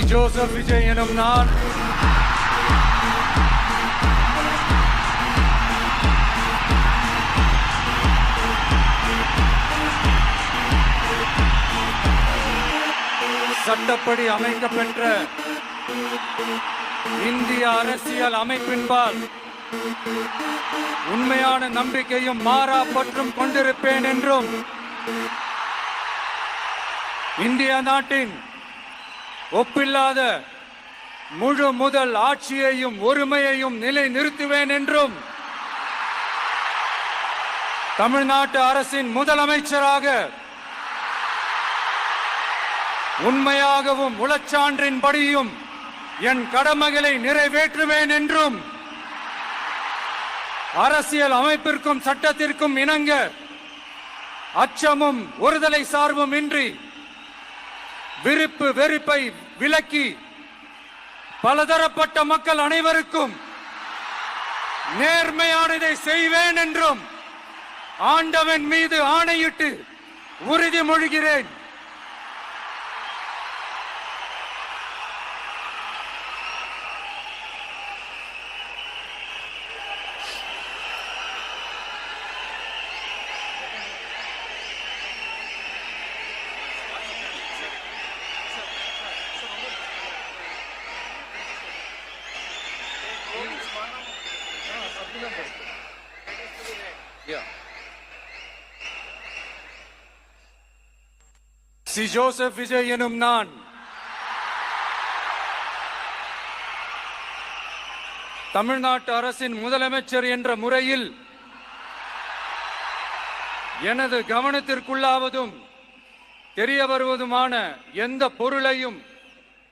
Joseph Vijay எனும் நான் சட்டப்படி அமைக்கப்பெற்ற இந்திய அரசியல் அமைப்பின்பால் உண்மையான நம்பிக்கையும் மாறா பற்றும் கொண்டிருப்பேன் என்றும் இந்திய நாட்டின் ஒப்பில்லாத முழு முதல் ஆட்சியையும் ஒருமையையும் நிலை நிறுத்துவேன் என்றும் தமிழ்நாட்டு அரசின் முதலமைச்சராக உண்மையாகவும் உளச்சான்றின்படியும் என் கடமைகளை நிறைவேற்றுவேன் என்றும் அரசியல் அமைப்பிற்கும் சட்டத்திற்கும் இணங்க அச்சமும் ஒருதலை சார்பும் இன்றி விருப்பு வெறுப்பை விலக்கி பலதரப்பட்ட மக்கள் அனைவருக்கும் நேர்மையானதை செய்வேன் என்றும் ஆண்டவன் மீது ஆணையிட்டு உறுதிமொழிகிறேன். சி ஜோசப் விஜய் எனும் நான் தமிழ்நாட்டு அரசின் முதலமைச்சர் என்ற முறையில் எனது கவனத்திற்குள்ளாவதும் தெரிய வருவதுமான எந்த பொருளையும்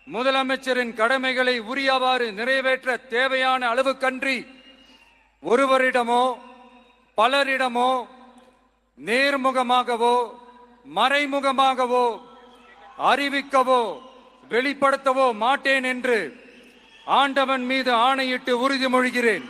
முதலமைச்சரின் கடமைகளை உரியவாறு நிறைவேற்ற தேவையான அளவுக்கன்றி ஒருவரிடமோ பலரிடமோ நேர்முகமாகவோ மறைமுகமாகவோ அறிவிக்கவோ வெளிப்படுத்தவோ மாட்டேன் என்று ஆண்டவன் மீது ஆணையிட்டு உறுதிமொழிகிறேன்.